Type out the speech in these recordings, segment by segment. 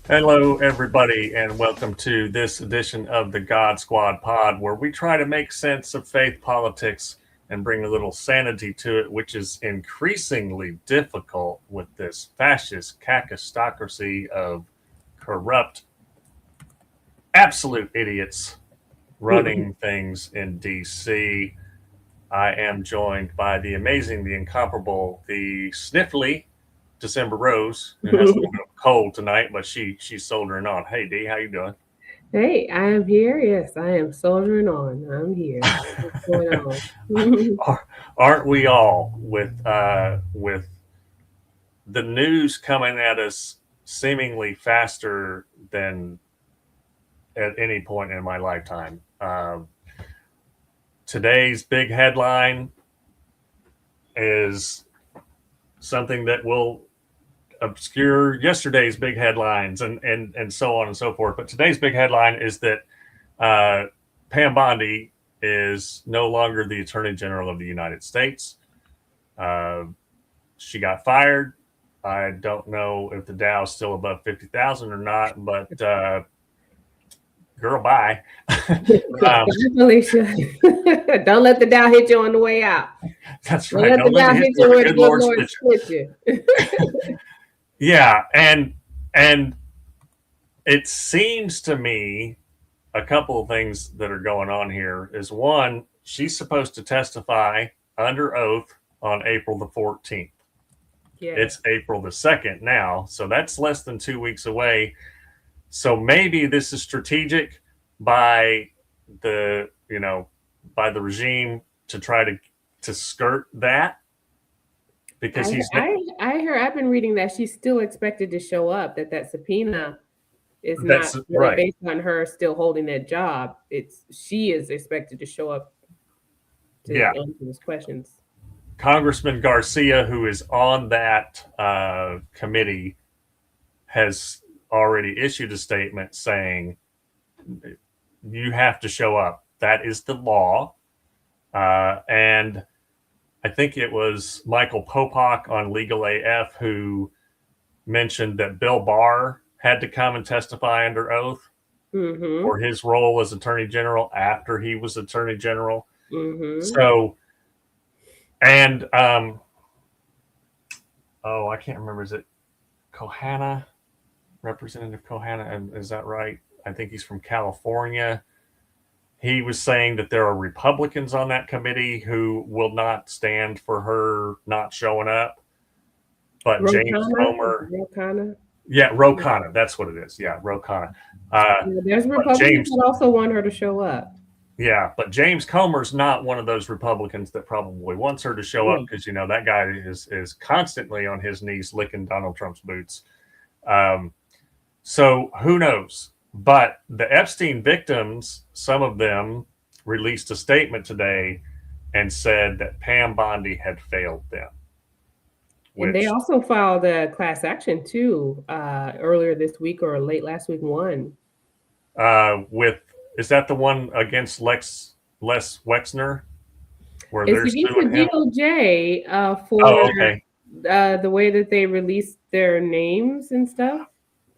Hello, everybody, and welcome to this edition of the God Squad Pod, where we try to make sense of faith politics and bring a little sanity to it, which is increasingly difficult with this fascist kakistocracy of corrupt, absolute idiots running things in DC. I am joined by the amazing, the incomparable, the sniffly Desimber Rose, who has a little bit of cold tonight, but she's soldiering on. Hey D, how you doing? Hey, I am here. Yes, I am soldiering on. I'm here. What's going on? Aren't we all with the news coming at us seemingly faster than at any point in my lifetime? Today's big headline is something that will obscure yesterday's big headlines and so on and so forth. But today's big headline is that Pam Bondi is no longer the Attorney General of the United States. She got fired. I don't know if the Dow is still above 50,000 or not, but girl, bye. Felicia, don't let the Dow hit you on the way out. That's Don't right. let the Dow hit you where the good Lord split you. Yeah, and it seems to me a couple of things that are going on here is one, she's supposed to testify under oath on April the 14th. Yeah. It's April the 2nd now, so that's less than 2 weeks away. So maybe this is strategic by the regime to try to skirt that, because I've been reading that she's still expected to show up, that subpoena is That's not really right. based on her still holding that job. She is expected to show up to answer those questions. Congressman Garcia, who is on that committee, has already issued a statement saying you have to show up. That is the law. And I think it was Michael Popak on Legal AF who mentioned that Bill Barr had to come and testify under oath for his role as Attorney General after he was Attorney General. So, and I can't remember. Is it Kohana? Representative Kohana, and is that right? I think he's from California. He was saying that there are Republicans on that committee who will not stand for her not showing up. But James Comer, Ro Khanna, that's what it is. Yeah, Ro Khanna. There's Republicans that also want her to show up. Yeah, but James Comer's not one of those Republicans that probably wants her to show up, because that guy is constantly on his knees licking Donald Trump's boots. So who knows? But the Epstein victims, some of them, released a statement today and said that Pam Bondi had failed them. And they also filed a class action too, earlier this week or late last week. Is that the one against Les Wexner? Where it's against the DOJ for the way that they released their names and stuff.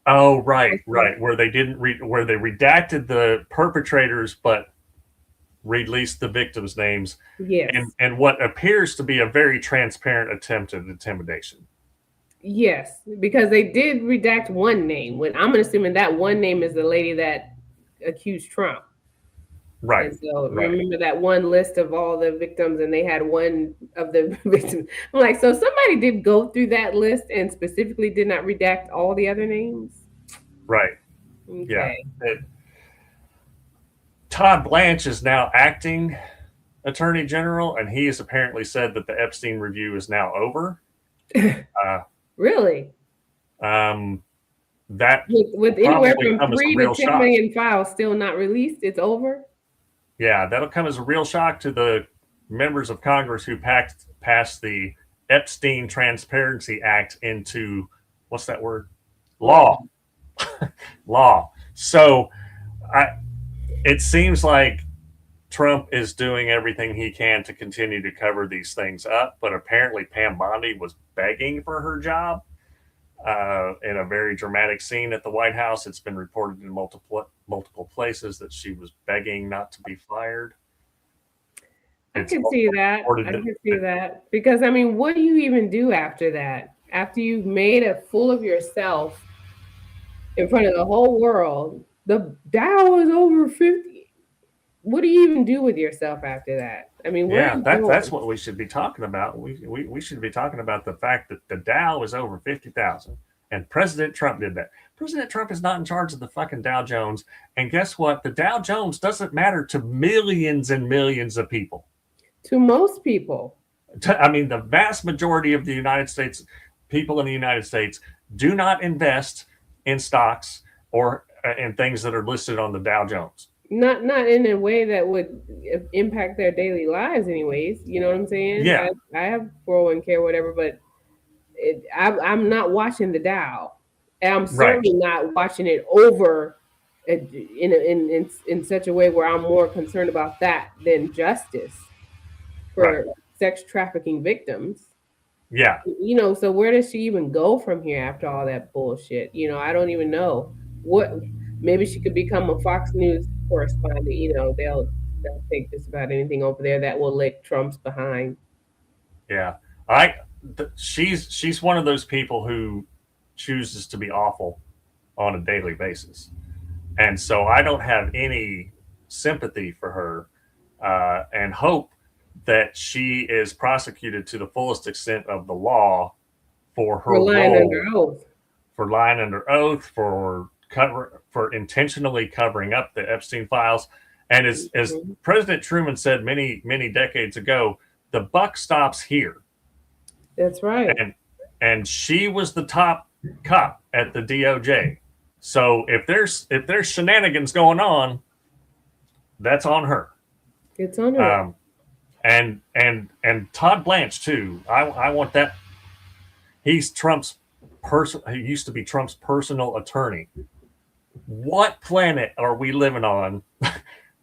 Oh, right. Where they where they redacted the perpetrators, but released the victims' names. Yes. And what appears to be a very transparent attempt at intimidation. Yes, because they did redact one name. When I'm assuming that one name is the lady that accused Trump. Right. And so remember that one list of all the victims, and they had one of the victims. I'm like, so somebody did go through that list and specifically did not redact all the other names? Right. Okay. Yeah. Todd Blanche is now acting Attorney General, and he has apparently said that the Epstein review is now over. Really? That with anywhere from 3 to 10 million files still not released, it's over? Yeah, that'll come as a real shock to the members of Congress who passed the Epstein Transparency Act into, what's that word? Law. Law. So it seems like Trump is doing everything he can to continue to cover these things up, but apparently Pam Bondi was begging for her job. in a very dramatic scene at the White House. It's been reported in multiple places that she was begging not to be fired. I It's can also see that. I reported can see that. Because, I mean, what do you even do after that? After you've made a fool of yourself in front of the whole world, the Dow is over 50. What do you even do with yourself after that? I mean, where are yeah, you that's going? what we should be talking about. We should be talking about the fact that the Dow is over 50,000, and President Trump did that. President Trump is not in charge of the fucking Dow Jones, and guess what? The Dow Jones doesn't matter to millions and millions of people. To most people. I mean, the vast majority of the United States people in the United States do not invest in stocks or in things that are listed on the Dow Jones. Not in a way that would impact their daily lives, anyways. You know what I'm saying? Yeah, I have 401k or whatever, but I'm not watching the Dow. And I'm right, certainly not watching it over in such a way where I'm more concerned about that than justice right. for sex trafficking victims. Yeah, So where does she even go from here after all that bullshit? I don't even know. What Maybe she could become a Fox News correspondent. They'll take just about anything over there that will lick Trump's behind. yeah. I she's one of those people who chooses to be awful on a daily basis, and so I don't have any sympathy for her, and hope that she is prosecuted to the fullest extent of the law for her For lying under role, oath. for lying under oath, for intentionally covering up the Epstein files. And as Mhm. President Truman said many decades ago, the buck stops here. That's right. And she was the top cop at the DOJ. So if there's shenanigans going on, that's on her. It's on her. Um, and Todd Blanche too. I want that. He's Trump's person. He used to be Trump's personal attorney. What planet are we living on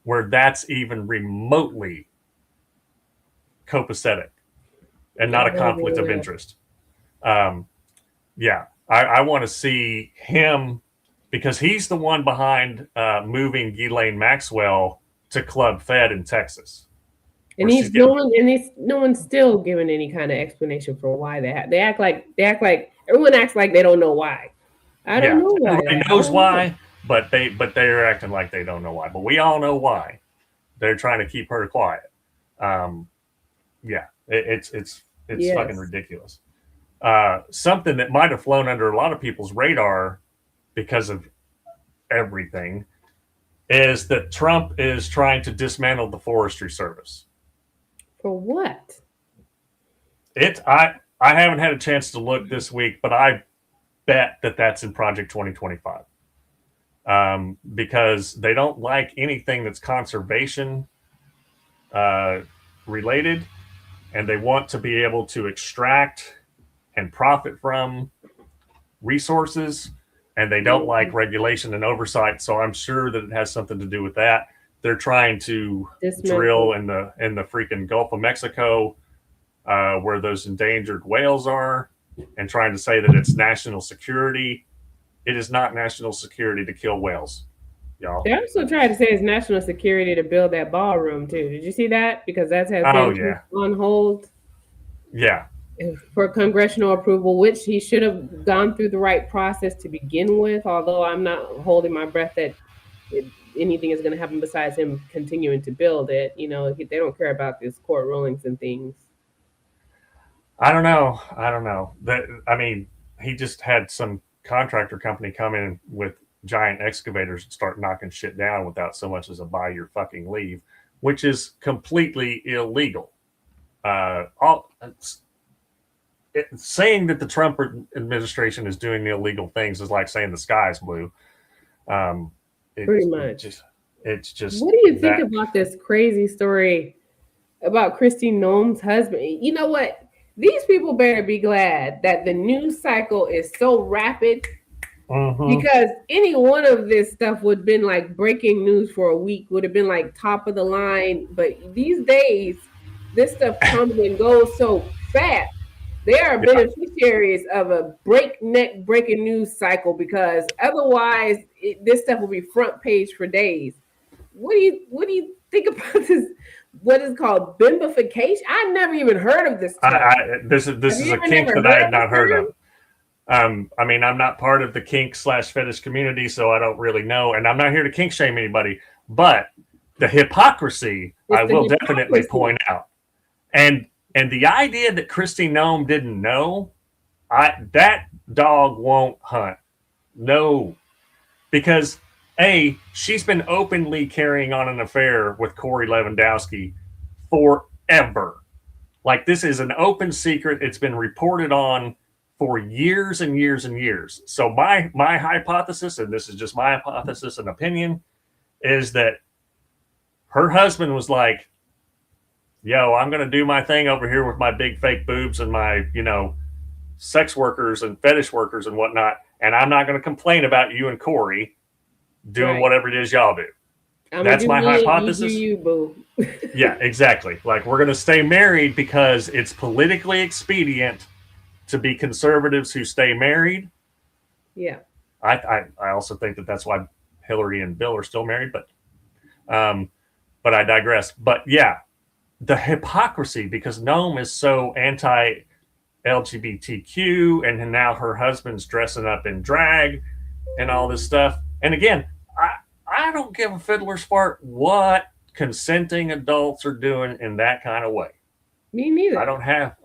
where that's even remotely copacetic and not a conflict of interest? Um, yeah, I want to see him because he's the one behind moving Ghislaine Maxwell to Club Fed in Texas, And where she's he's no getting. one, and he's no one's still giving any kind of explanation for why they act like everyone acts like they don't know why. I don't Yeah, know why. everybody I knows don't know. why, but they're acting like they don't know why. But we all know why. They're trying to keep her quiet. Um, yeah, it's fucking Yes, ridiculous. Something that might have flown under a lot of people's radar because of everything is that Trump is trying to dismantle the Forestry Service. for what? I haven't had a chance to look this week, but I bet that that's in Project 2025, because they don't like anything that's conservation uh, related, and they want to be able to extract and profit from resources, and they don't like Mhm. regulation and oversight. So I'm sure that it has something to do with that. They're trying to drill Dismantle. in the freaking Gulf of Mexico, where those endangered whales are, and trying to say that it's national security. It is not national security to kill whales, y'all. They also tried to say it's national security to build that ballroom too. Did you see that? Because that has Oh been yeah, on hold yeah. for congressional approval, which he should have gone through the right process to begin with. Although I'm not holding my breath that anything is going to happen besides him continuing to build it. They don't care about these court rulings and things. I don't know. I don't know. That I mean, he just had some contractor company come in with giant excavators and start knocking shit down without so much as a buy your fucking leave, which is completely illegal. All saying that the Trump administration is doing the illegal things is like saying the sky is blue. Um, Pretty it much. just it's just What do you think that. about this crazy story about Christine Noem's husband? You know what? These people better be glad that the news cycle is so rapid, Mm-hmm. because any one of this stuff would have been like breaking news for a week, would have been like top of the line. But these days, this stuff comes and goes so fast They are beneficiaries of a breakneck breaking news cycle because otherwise this stuff will be front page for days. What do you think about this? What is called bimbification? I never even heard of this term. This is a kink that I had not heard of. I mean, I'm not part of the kink / fetish community, so I don't really know, and I'm not here to kink shame anybody. But the hypocrisy, I will definitely point out, and the idea that Christy Noem didn't know, that dog won't hunt. No, because she's been openly carrying on an affair with Corey Lewandowski forever. Like, this is an open secret. It's been reported on for years and years and years. So my hypothesis, and this is just my hypothesis and opinion, is that her husband was like, yo, I'm going to do my thing over here with my big fake boobs and my, sex workers and fetish workers and whatnot. And I'm not going to complain about you and Corey doing whatever it is y'all do. That's my hypothesis. You, boo. Yeah, exactly. Like, we're going to stay married because it's politically expedient to be conservatives who stay married. Yeah. I also think that that's why Hillary and Bill are still married, but I digress. But yeah, the hypocrisy, because Noem is so anti-LGBTQ, and now her husband's dressing up in drag and all this stuff. And again, I don't give a fiddler's fart what consenting adults are doing in that kind of way. Me neither. I don't have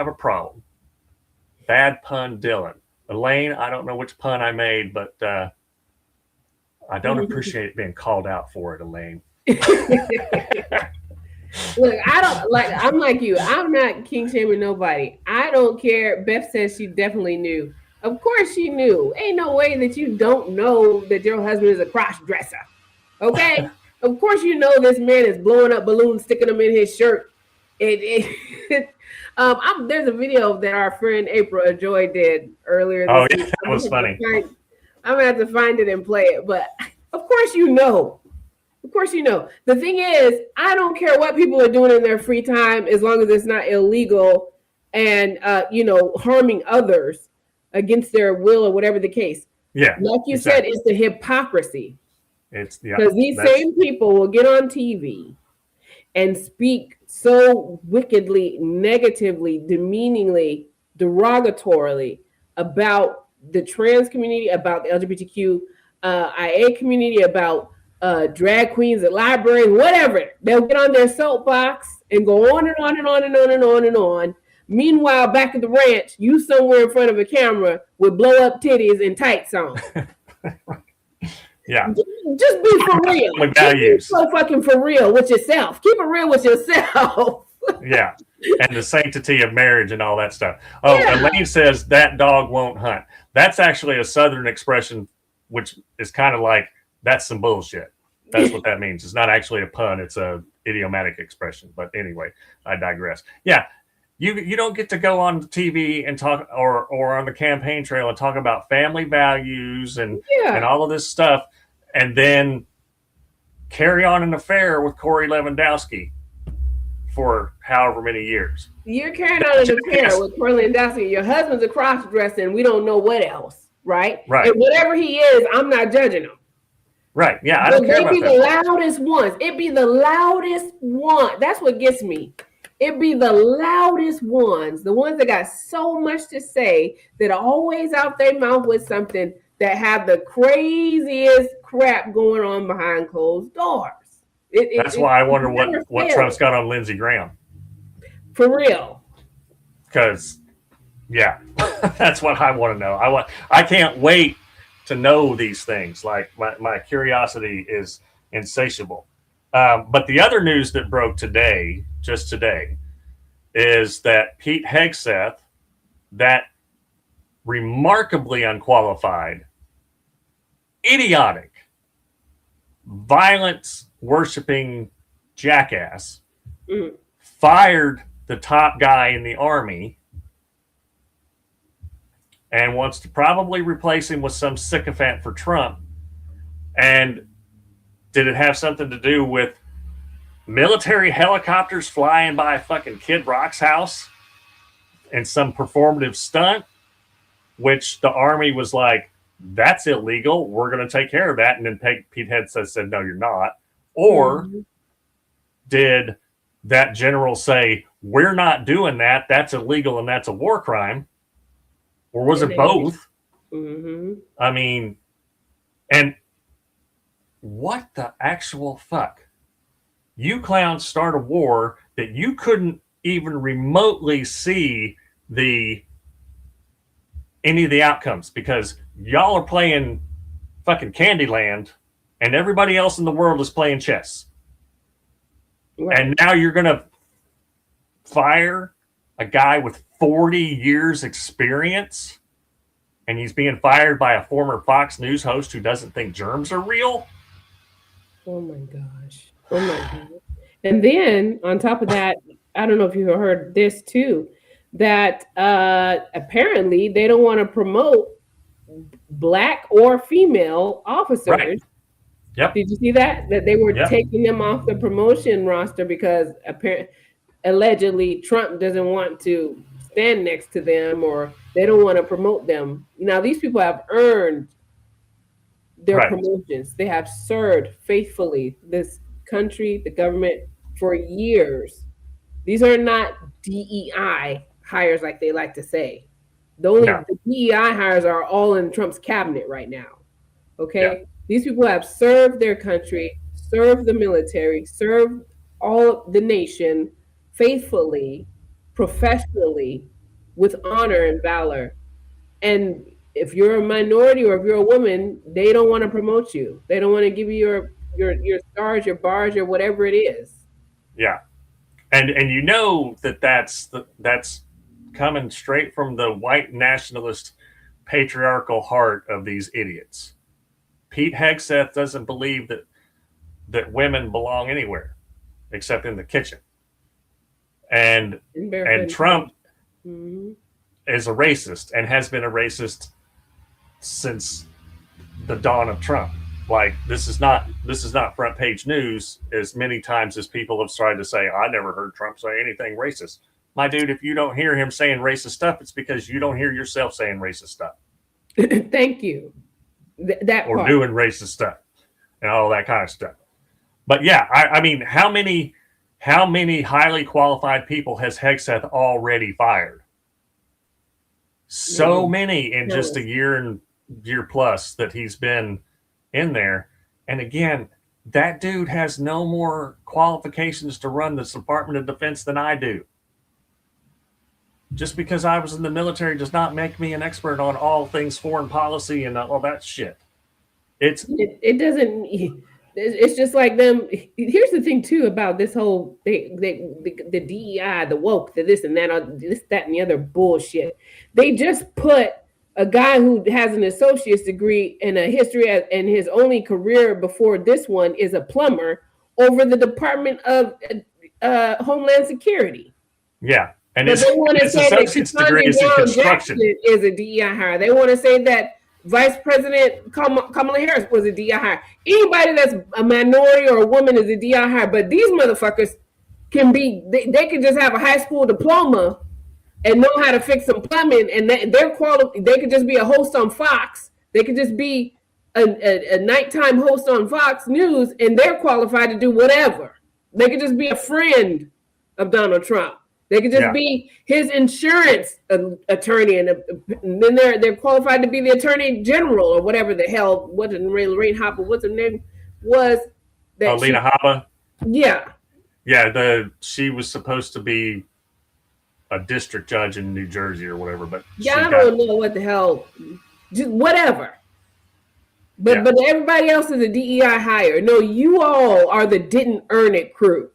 a problem. Bad pun, Dillon. Elaine, I don't know which pun I made, but I don't appreciate being called out for it, Elaine. Look, I'm like you. I'm not king shaming nobody. I don't care. Beth says she definitely knew. Of course she knew. Ain't no way that you don't know that your husband is a cross dresser. Okay? Of course you know this man is blowing up balloons, sticking them in his shirt. There's a video that our friend April Joy did earlier this week. That was funny. I'm going to have to find it and play it. But of course you know. Of course you know. The thing is, I don't care what people are doing in their free time as long as it's not illegal and, harming others against their will or whatever the case. Yeah. Like you said, it's the hypocrisy. Because these same people will get on TV and speak so wickedly, negatively, demeaningly, derogatorily about the trans community, about the LGBTQ IA community, about drag queens at libraries, whatever. They'll get on their soapbox and go on and on and on and on and on and on. Meanwhile, back at the ranch, you somewhere in front of a camera with blow up titties and tights on. Yeah. Just be for real. With values. So fucking for real with yourself. Keep it real with yourself. Yeah. And the sanctity of marriage and all that stuff. Oh, yeah. Elaine says that dog won't hunt. That's actually a Southern expression, which is kind of like, that's some bullshit. That's what that means. It's not actually a pun. It's a idiomatic expression. But anyway, I digress. Yeah. You don't get to go on TV and talk or on the campaign trail and talk about family values and all of this stuff, and then carry on an affair with Corey Lewandowski for however many years. You're carrying on an affair with Corey Lewandowski. Your husband's a cross-dresser, and we don't know what else, right? Right. And whatever he is, I'm not judging him. Right. Yeah, I don't care about that. It'd be the loudest ones. It'd be the loudest one. That's what gets me. It'd be the loudest ones, the ones that got so much to say that are always out their mouth with something that have the craziest crap going on behind closed doors. That's why I wonder what Trump's got on Lindsey Graham. For real. Because, yeah, that's what I want to know. I can't wait to know these things. Like, my curiosity is insatiable. But the other news that broke just today, is that Pete Hegseth, that remarkably unqualified, idiotic, violence-worshiping jackass, fired the top guy in the army and wants to probably replace him with some sycophant for Trump. And did it have something to do with military helicopters flying by fucking Kid Rock's house in some performative stunt, which the Army was like, that's illegal. We're going to take care of that. And then Pete Hegseth said, no, you're not. Or did that general say, we're not doing that. That's illegal and that's a war crime? Or was it both? I mean, and what the actual fuck? You clowns start a war that you couldn't even remotely see any of the outcomes because y'all are playing fucking Candyland and everybody else in the world is playing chess. Right. And now you're going to fire a guy with 40 years experience and he's being fired by a former Fox News host who doesn't think germs are real? Oh my gosh. Oh my God. And then on top of that, I don't know if you heard this too, that apparently they don't want to promote Black or female officers. Right. Yep. Did you see that? That they were taking them off the promotion roster because allegedly Trump doesn't want to stand next to them or they don't want to promote them. Now, these people have earned their promotions. They have served faithfully this country, the government for years. These are not DEI hires like they like to say. The DEI hires are all in Trump's cabinet right now. Okay? Yeah. These people have served their country, served the military, served all the nation faithfully, professionally, with honor and valor. And if you're a minority or if you're a woman, they don't want to promote you. They don't want to give you your stars, your bars, or whatever it is. Yeah, and you know that's coming straight from the white nationalist patriarchal heart of these idiots. Pete Hegseth doesn't believe that women belong anywhere except in the kitchen, and Trump is a racist and has been a racist since the dawn of Trump. Like this is not front page news as many times as people have started to say, I never heard Trump say anything racist. My dude, if you don't hear him saying racist stuff, it's because you don't hear yourself saying racist stuff. Thank you. That or part. Doing racist stuff and all that kind of stuff. But yeah, I mean, how many highly qualified people has Hegseth already fired? So many in just a year plus that he's been in there. And again, that dude has no more qualifications to run the Department of Defense than I do. Just because I was in the military does not make me an expert on all things foreign policy and all that shit. It doesn't. It's just like them. Here's the thing too about this whole the DEI, the woke, the this and that, this, that, and the other bullshit. They just put a guy who has an associate's degree and a history and his only career before this one is a plumber over the Department of Homeland Security. Yeah. And his associate's degree is in construction. Is a DEI hire. They want to say that Vice President Kamala Harris was a DEI hire. Anybody that's a minority or a woman is a DEI hire. But these motherfuckers can be, they can just have a high school diploma and know how to fix some plumbing. And they could just be a host on Fox. They could just be a nighttime host on Fox News and they're qualified to do whatever. They could just be a friend of Donald Trump. They could just be his insurance attorney, and then they're qualified to be the attorney general or whatever the hell. What's her name was? That Lena Haba. Yeah. Yeah, she was supposed to be a district judge in New Jersey or whatever, but I don't know what the hell, just whatever. But everybody else is a DEI hire. No, you all are the didn't earn it crew.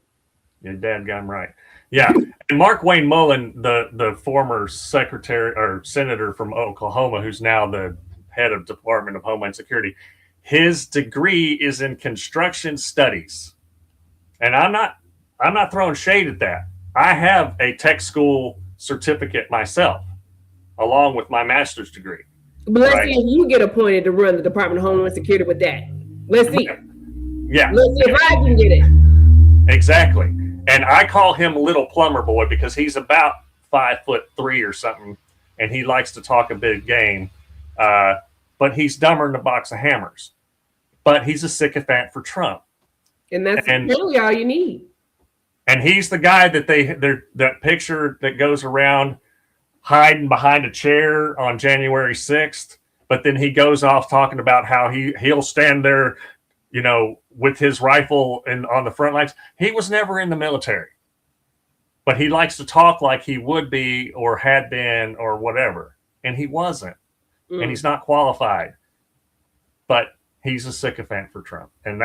You're dadgum right. Yeah, and Mark Wayne Mullen, the former secretary or senator from Oklahoma, who's now the head of Department of Homeland Security, his degree is in construction studies, and I'm not throwing shade at that. I have a tech school certificate myself, along with my master's degree. But let's see if you get appointed to run the Department of Homeland Security with that. Let's see. Yeah, let's see if I can get it. Exactly. And I call him Little Plumber Boy because he's about 5'3" or something, and he likes to talk a big game, but he's dumber than a box of hammers. But he's a sycophant for Trump, and that's really all you need. And he's the guy that that picture that goes around hiding behind a chair on January 6th, but then he goes off talking about how he'll stand there, you know, with his rifle and on the front lines. He was never in the military, but he likes to talk like he would be or had been or whatever, and he wasn't, and he's not qualified, but he's a sycophant for Trump, and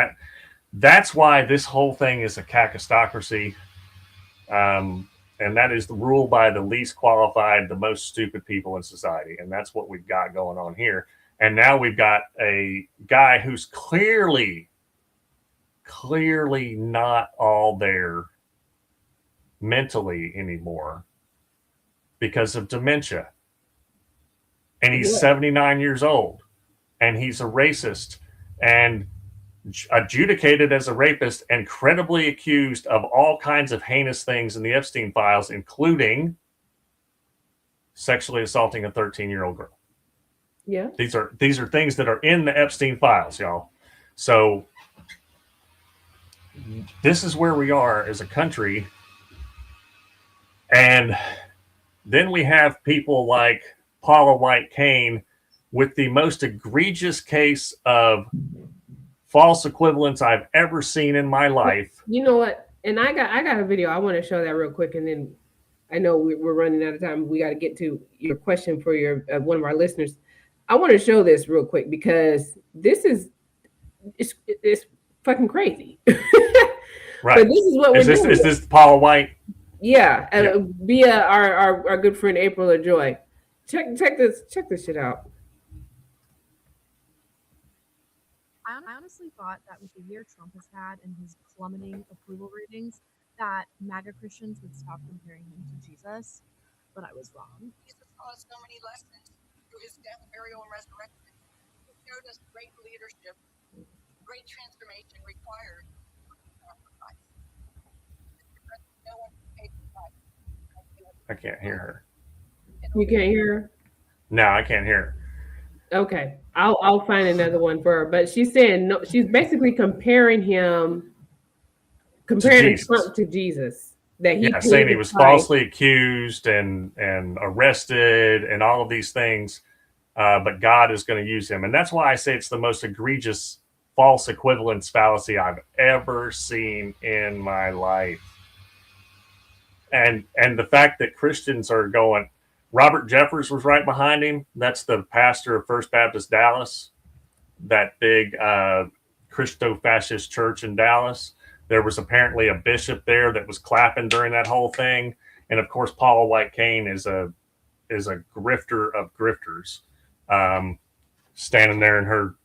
that's why this whole thing is a kakistocracy. And that is the rule by the least qualified, the most stupid people in society. And that's what we've got going on here. And now we've got a guy who's clearly not all there mentally anymore because of dementia. And he's 79 years old. And he's a racist and adjudicated as a rapist and credibly accused of all kinds of heinous things in the Epstein files, including sexually assaulting a 13-year-old girl. Yeah. These are things that are in the Epstein files, y'all. So this is where we are as a country. And then we have people like Paula White Cain with the most egregious case of false equivalence I've ever seen in my life. You know what? And I got a video. I want to show that real quick, and then I know we're running out of time. We got to get to your question for your one of our listeners. I want to show this real quick because this is it's fucking crazy. Right. But this is what we're doing. Is this Paula White? Yeah, via our good friend April or Joy. Check this shit out. I honestly thought that with the year Trump has had and his plummeting approval ratings, that MAGA Christians would stop comparing him to Jesus, but I was wrong. Jesus taught us so many lessons through his death, burial, and resurrection. He showed us great leadership, great transformation required sacrifice. No one paid the price. I can't hear her. You can't hear her? No, I can't hear her. Okay, I'll find another one for her. But she's saying no. She's basically comparing Trump to Jesus. That he saying he was falsely accused and arrested and all of these things, but God is going to use him, and that's why I say it's the most egregious false equivalence fallacy I've ever seen in my life. And the fact that Christians are going. Robert Jeffers was right behind him. That's the pastor of First Baptist Dallas, that big Christo-fascist church in Dallas. There was apparently a bishop there that was clapping during that whole thing. And of course, Paula White Cain is a grifter of grifters, standing there in her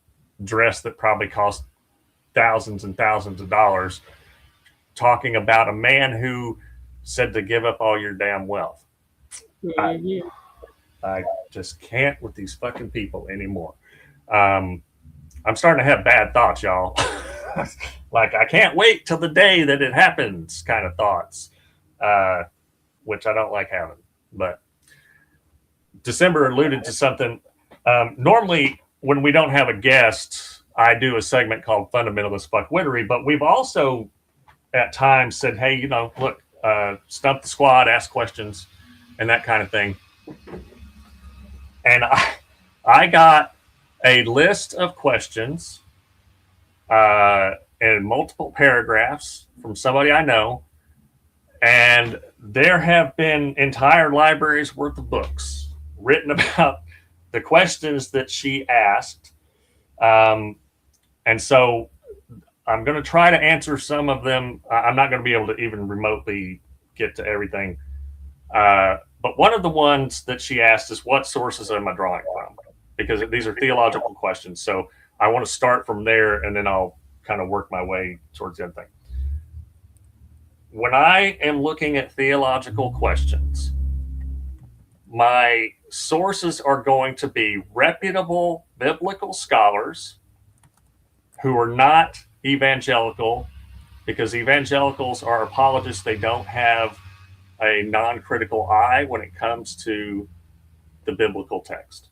dress that probably cost thousands and thousands of dollars, talking about a man who said to give up all your damn wealth. I just can't with these fucking people anymore. I'm starting to have bad thoughts, y'all. Like, I can't wait till the day that it happens kind of thoughts, which I don't like having. But Desimber alluded to something. Normally, when we don't have a guest, I do a segment called Fundamentalist Fuckwittery, but we've also at times said, hey, you know, look, stump the squad, ask questions, and that kind of thing. And I got a list of questions in multiple paragraphs from somebody I know, and there have been entire libraries worth of books written about the questions that she asked. And so I'm going to try to answer some of them. I'm not going to be able to even remotely get to everything. But one of the ones that she asked is, what sources am I drawing from? Because these are theological questions. So I want to start from there, and then I'll kind of work my way towards the other thing. When I am looking at theological questions, my sources are going to be reputable biblical scholars who are not evangelical, because evangelicals are apologists. They don't have a non-critical eye when it comes to the biblical text.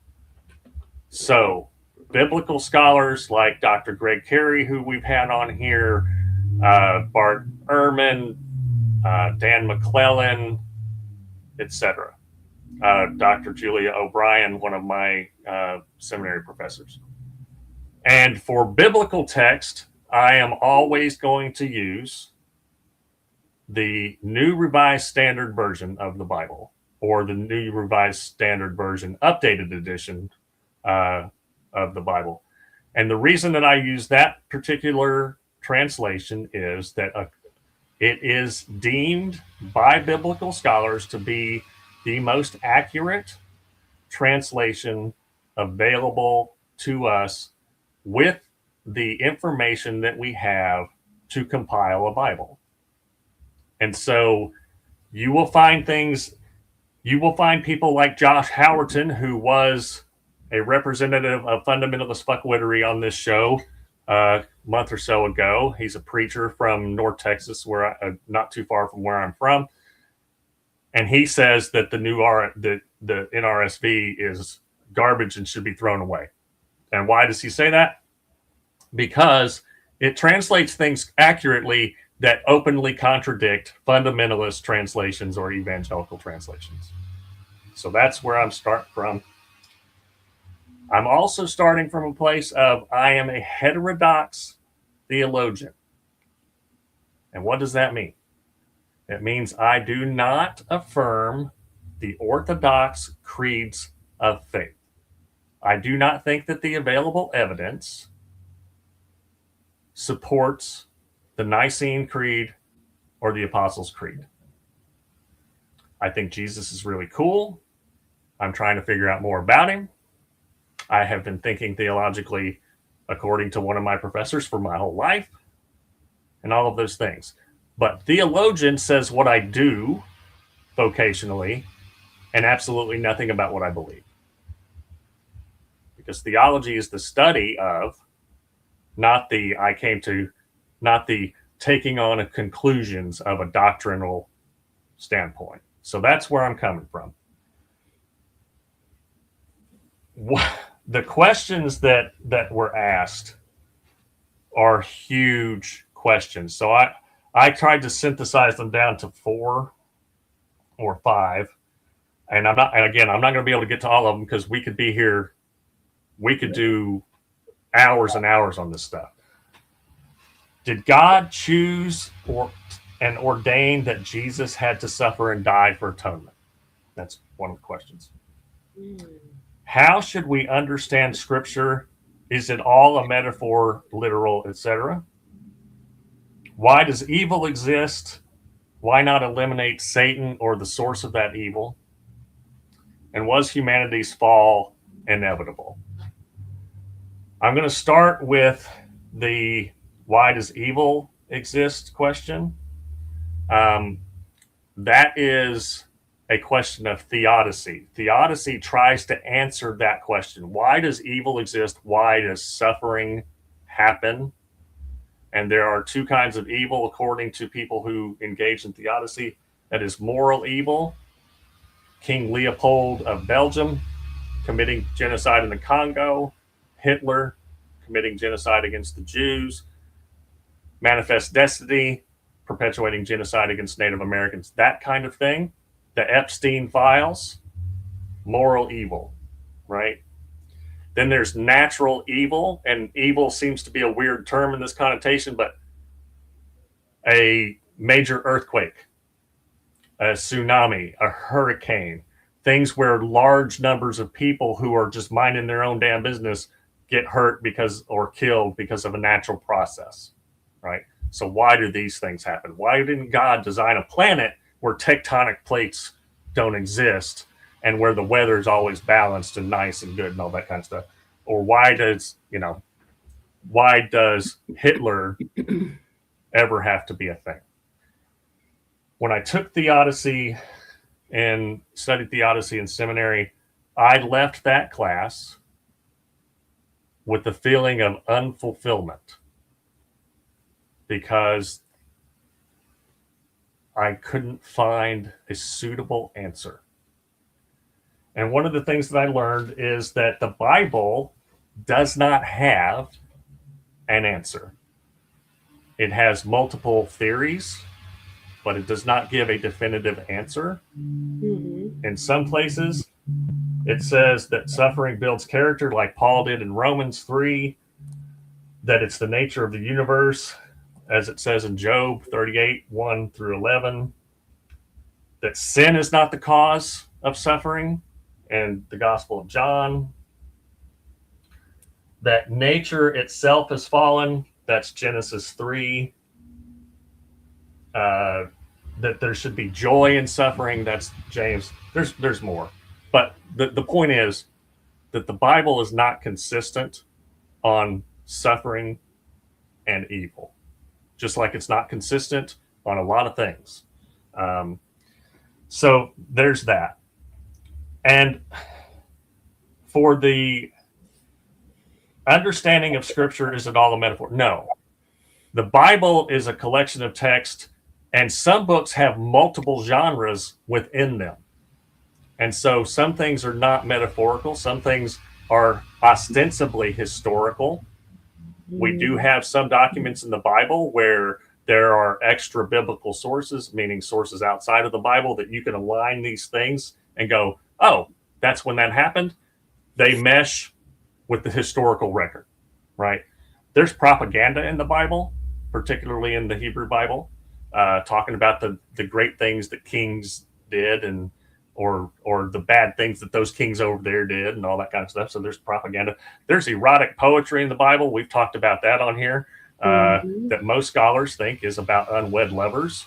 So biblical scholars like Dr. Greg Carey, who we've had on here, Bart Ehrman, Dan McClellan, etc. Dr. Julia O'Brien, one of my seminary professors. And for biblical text, I am always going to use the New Revised Standard Version of the Bible, or the New Revised Standard Version Updated Edition of the Bible. And the reason that I use that particular translation is that it is deemed by biblical scholars to be the most accurate translation available to us with the information that we have to compile a Bible. And so you will find people like Josh Howerton, who was a representative of fundamentalist fuckwittery on this show a month or so ago. He's a preacher from North Texas, not too far from where I'm from. And he says that the NRSV is garbage and should be thrown away. And why does he say that? Because it translates things accurately that openly contradict fundamentalist translations or evangelical translations. So that's where I'm starting from. I'm also starting from a place of I am a heterodox theologian. And what does that mean? It means I do not affirm the orthodox creeds of faith. I do not think that the available evidence supports the Nicene Creed or the Apostles' Creed. I think Jesus is really cool. I'm trying to figure out more about him. I have been thinking theologically according to one of my professors for my whole life and all of those things. But theologian says what I do vocationally and absolutely nothing about what I believe. Because theology is the study of, not the taking on of conclusions of a doctrinal standpoint. So that's where I'm coming from. The questions that were asked are huge questions. So I tried to synthesize them down to 4 or 5. And I'm not going to be able to get to all of them because we could be here. We could do hours and hours on this stuff. Did God choose and ordain that Jesus had to suffer and die for atonement? That's one of the questions. How should we understand Scripture? Is it all a metaphor, literal, etc.? Why does evil exist? Why not eliminate Satan or the source of that evil? And was humanity's fall inevitable? I'm going to start with the why does evil exist question. That is a question of theodicy. Theodicy tries to answer that question. Why does evil exist? Why does suffering happen? And there are 2 kinds of evil according to people who engage in theodicy. That is moral evil. King Leopold of Belgium committing genocide in the Congo. Hitler committing genocide against the Jews. Manifest destiny, perpetuating genocide against Native Americans. That kind of thing. The Epstein files, moral evil, right? Then there's natural evil, and evil seems to be a weird term in this connotation, but a major earthquake, a tsunami, a hurricane, things where large numbers of people who are just minding their own damn business get hurt or killed because of a natural process, right? So why do these things happen? Why didn't God design a planet where tectonic plates don't exist and where the weather is always balanced and nice and good and all that kind of stuff? Or why does Hitler ever have to be a thing? When I took theodicy and studied theodicy in seminary, I left that class with the feeling of unfulfillment because I couldn't find a suitable answer. And one of the things that I learned is that the Bible does not have an answer. It has multiple theories, but it does not give a definitive answer. Mm-hmm. In some places, it says that suffering builds character, like Paul did in Romans 3, that it's the nature of the universe, as it says in Job 38, 1 through 11, that sin is not the cause of suffering, and the Gospel of John, that nature itself has fallen, that's Genesis 3, that there should be joy in suffering, that's James. There's more. But the point is that the Bible is not consistent on suffering and evil, just like it's not consistent on a lot of things. So there's that. And for the understanding of Scripture, is it all a metaphor? No. The Bible is a collection of text, and some books have multiple genres within them. And so some things are not metaphorical. Some things are ostensibly historical. We do have some documents in the Bible where there are extra biblical sources, meaning sources outside of the Bible, that you can align these things and go, oh, that's when that happened. They mesh with the historical record, right? There's propaganda in the Bible, particularly in the Hebrew Bible, talking about the great things that kings did, and or the bad things that those kings over there did, and all that kind of stuff. So there's propaganda. There's erotic poetry in the Bible. We've talked about that on here, that most scholars think is about unwed lovers,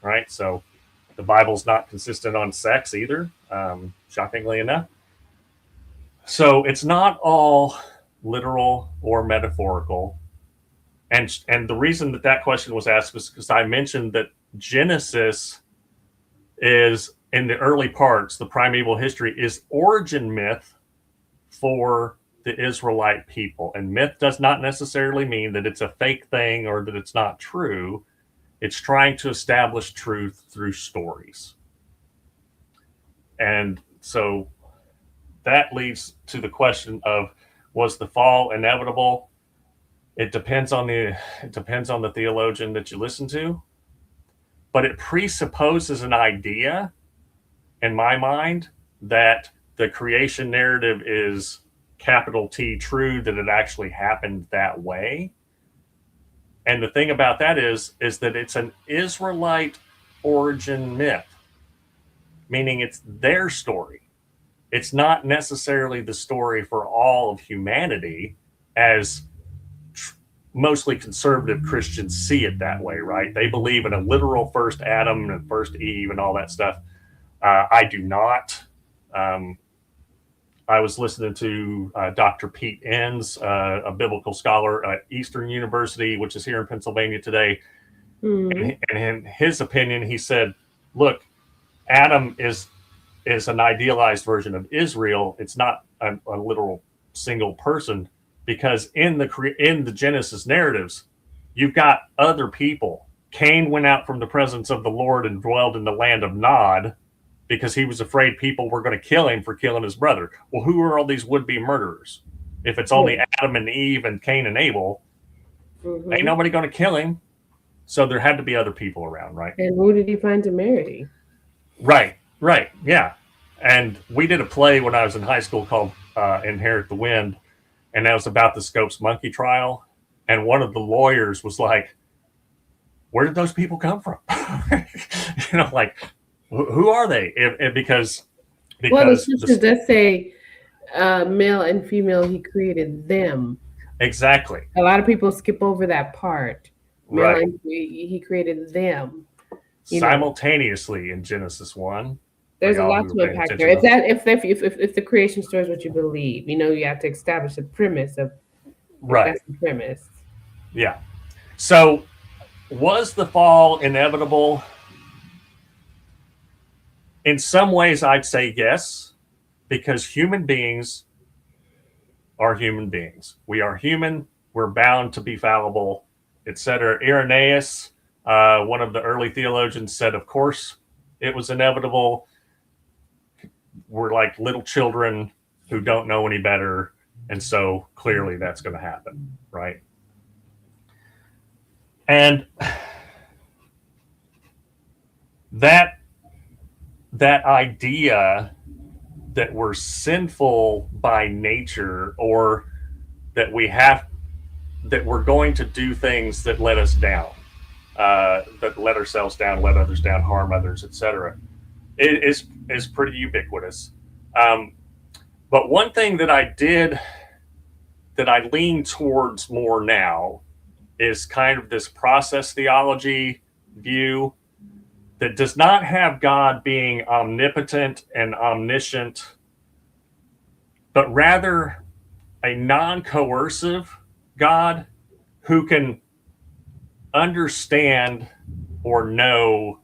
right? So the Bible's not consistent on sex either, shockingly enough. So it's not all literal or metaphorical. And the reason that question was asked was because I mentioned that Genesis is, in the early parts, the primeval history, is origin myth for the Israelite people. And myth does not necessarily mean that it's a fake thing or that it's not true. It's trying to establish truth through stories. And so that leads to the question of, was the fall inevitable? It depends on the theologian that you listen to, but it presupposes an idea, in my mind, that the creation narrative is capital T true, that it actually happened that way. And the thing about that is that it's an Israelite origin myth, meaning it's their story. It's not necessarily the story for all of humanity, as mostly conservative Christians see it that way, right? They believe in a literal first Adam and first Eve and all that stuff. I do not. I was listening to Dr. Pete Enns, a biblical scholar at Eastern University, which is here in Pennsylvania today. And in his opinion, he said, look, Adam is an idealized version of Israel. It's not a literal single person, because in the Genesis narratives, you've got other people. Cain went out from the presence of the Lord and dwelled in the land of Nod, because he was afraid people were going to kill him for killing his brother. Well, who are all these would-be murderers? If it's only Adam and Eve and Cain and Abel, ain't nobody going to kill him. So there had to be other people around, right? And who did he find to marry? Right, yeah. And we did a play when I was in high school called Inherit the Wind, and that was about the Scopes Monkey trial. And one of the lawyers was like, where did those people come from? Like, who are they? Because well, the scriptures does say male and female, he created them. Exactly. A lot of people skip over that part. Right. Male and he created them simultaneously in Genesis 1. There's a lot to unpack there. If the creation story is what you believe, you have to establish the premise of right. That's the premise. Yeah. So was the fall inevitable? In some ways, I'd say yes, because human beings are human beings. We are human. We're bound to be fallible, etc. Irenaeus, One of the early theologians said, of course, it was inevitable. We're like little children who don't know any better. And so clearly that's going to happen, right? And that idea that we're sinful by nature, or that we're going to do things that let us down, that let ourselves down, let others down, harm others, etc., it is pretty ubiquitous. But one thing that I lean towards more now is kind of this process theology view that does not have God being omnipotent and omniscient, but rather a non-coercive God who can understand or know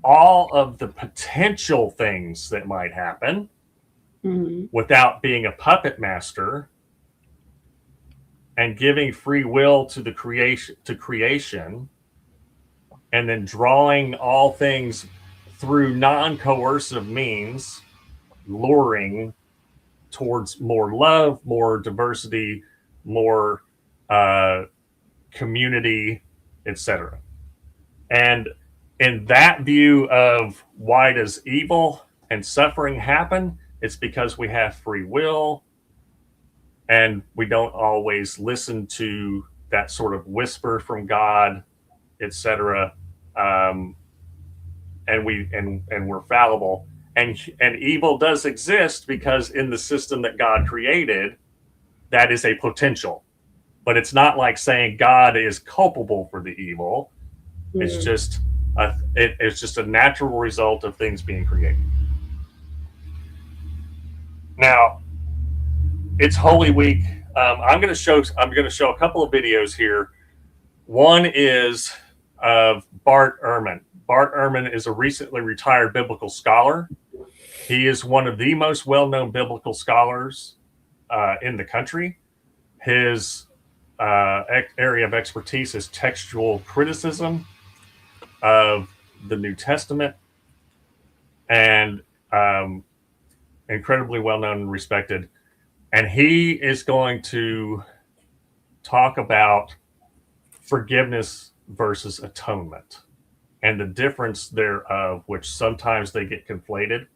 all of the potential things that might happen without being a puppet master, and giving free will to the creation, and then drawing all things through non-coercive means, luring towards more love, more diversity, more community, etc. And in that view of why does evil and suffering happen, it's because we have free will and we don't always listen to that sort of whisper from God, etc. And we're fallible, and evil does exist because in the system that God created, that is a potential. But it's not like saying God is culpable for the evil. It's just it's just a natural result of things being created. Now, it's Holy Week. I'm going to show a couple of videos here. One is of Bart Ehrman. Bart Ehrman is a recently retired biblical scholar. He is one of the most well-known biblical scholars in the country. His area of expertise is textual criticism of the New Testament, and incredibly well-known and respected. And he is going to talk about forgiveness versus atonement and the difference thereof, which sometimes they get conflated.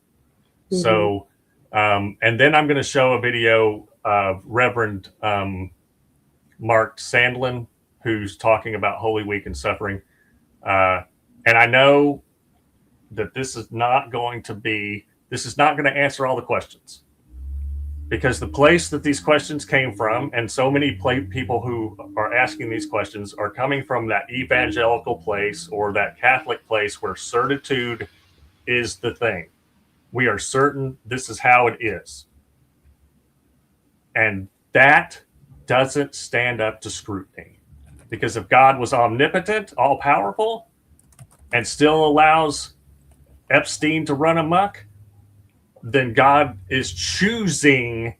So, and then I'm going to show a video of Reverend Mark Sandlin, who's talking about Holy Week and suffering. And I know that this is not going to answer all the questions, because the place that these questions came from, and so many people who are asking these questions are coming from that evangelical place or that Catholic place where certitude is the thing. We are certain this is how it is. And that doesn't stand up to scrutiny. Because if God was omnipotent, all-powerful, and still allows Epstein to run amok, then God is choosing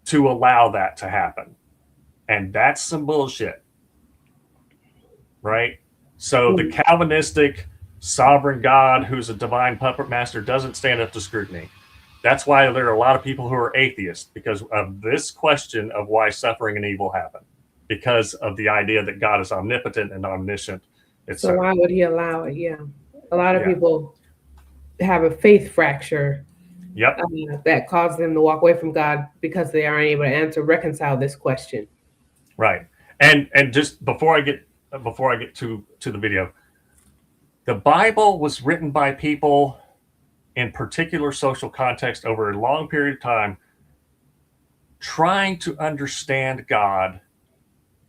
to allow that to happen. And that's some bullshit. Right? So the Calvinistic sovereign God who's a divine puppet master doesn't stand up to scrutiny. That's why there are a lot of people who are atheists, because of this question of why suffering and evil happen. Because of the idea that God is omnipotent and omniscient. So why would he allow it? Yeah. A lot of people have a faith fracture that causes them to walk away from God because they aren't able to reconcile this question. Right. And just before I get to the video, the Bible was written by people in particular social context over a long period of time, trying to understand God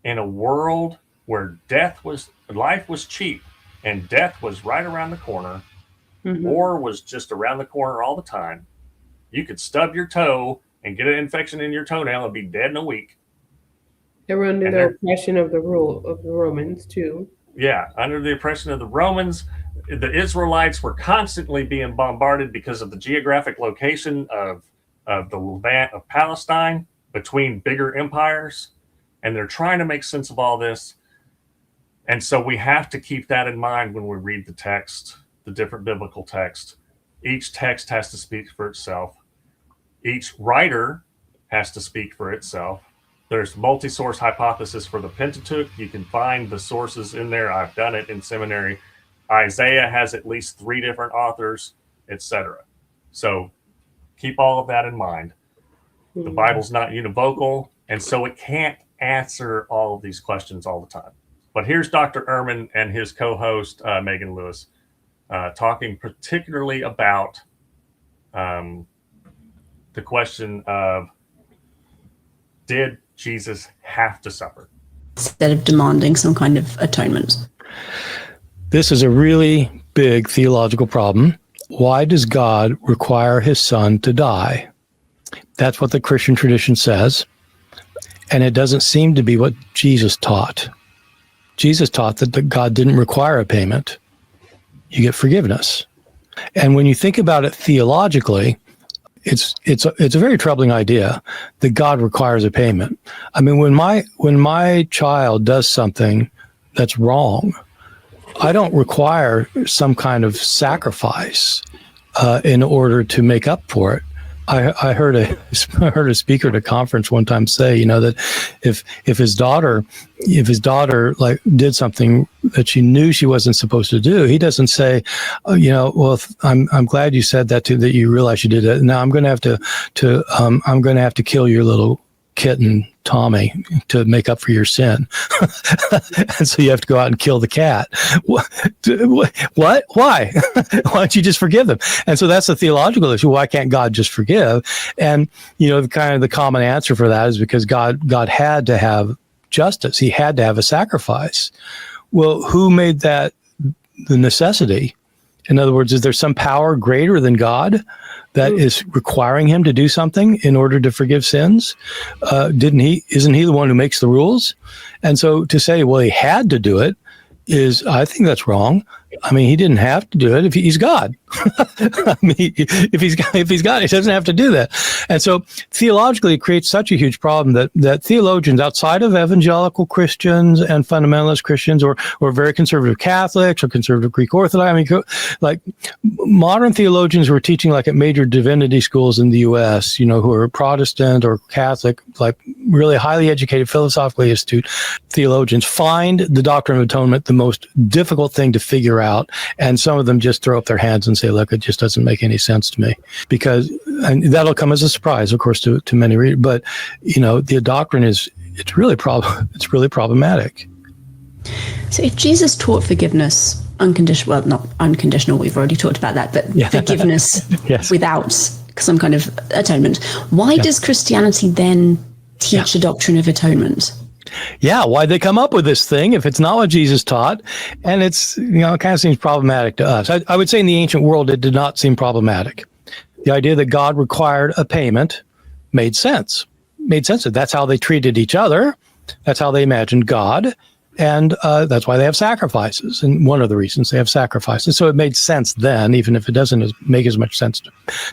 in a world where life was cheap and death was right around the corner. War was just around the corner all the time. You could stub your toe and get an infection in your toenail and be dead in a week. They were under the oppression of the Romans too. Yeah, under the oppression of the Romans. The Israelites were constantly being bombarded because of the geographic location of the Levant of Palestine between bigger empires. And they're trying to make sense of all this. And so we have to keep that in mind when we read the text, the different biblical text. Each text has to speak for itself. Each writer has to speak for itself. There's multi-source hypothesis for the Pentateuch. You can find the sources in there. I've done it in seminary. Isaiah has at least 3 different authors, etc. So keep all of that in mind. The Bible's not univocal, and so it can't answer all of these questions all the time. But here's Dr. Ehrman and his co-host, Megan Lewis, talking particularly about the question of, did Jesus have to suffer? Instead of demanding some kind of atonement. This is a really big theological problem. Why does God require his son to die? That's what the Christian tradition says. And it doesn't seem to be what Jesus taught. Jesus taught that God didn't require a payment. You get forgiveness. And when you think about it theologically, it's a very troubling idea that God requires a payment. I mean, when my child does something that's wrong, I don't require some kind of sacrifice in order to make up for it. I heard a speaker at a conference one time say, that if his daughter like did something that she knew she wasn't supposed to do, he doesn't say, well, I'm glad you said that too, that you realize you did it. Now I'm going to have to kill your little kitten Tommy to make up for your sin. And so you have to go out and kill the cat. What? Why? Why don't you just forgive them? And so that's a theological issue. Why can't God just forgive? And, the common answer for that is because God had to have justice. He had to have a sacrifice. Well, who made that the necessity? In other words, is there some power greater than God that is requiring him to do something in order to forgive sins? Isn't he the one who makes the rules? And so to say, well, he had to do it I think that's wrong. I mean, he didn't have to do it if he's God. I mean, if he's God, he doesn't have to do that. And so theologically, it creates such a huge problem that theologians outside of evangelical Christians and fundamentalist Christians, or very conservative Catholics or conservative Greek Orthodox, I mean, like modern theologians who are teaching like at major divinity schools in the U.S., who are Protestant or Catholic, like really highly educated, philosophically astute theologians, find the doctrine of atonement the most difficult thing to figure out. And some of them just throw up their hands and say, look, it just doesn't make any sense to me, and that'll come as a surprise, of course, to many readers. But, the doctrine it's really problematic. So if Jesus taught forgiveness unconditional, well, not unconditional, we've already talked about that, but forgiveness yes. without some kind of atonement, why does Christianity then teach a doctrine of atonement? Yeah, why'd they come up with this thing if it's not what Jesus taught? And it's, it kind of seems problematic to us. I would say in the ancient world, it did not seem problematic. The idea that God required a payment made sense. That's how they treated each other. That's how they imagined God. And that's why they have sacrifices. And one of the reasons they have sacrifices. So it made sense then, even if it doesn't make as much sense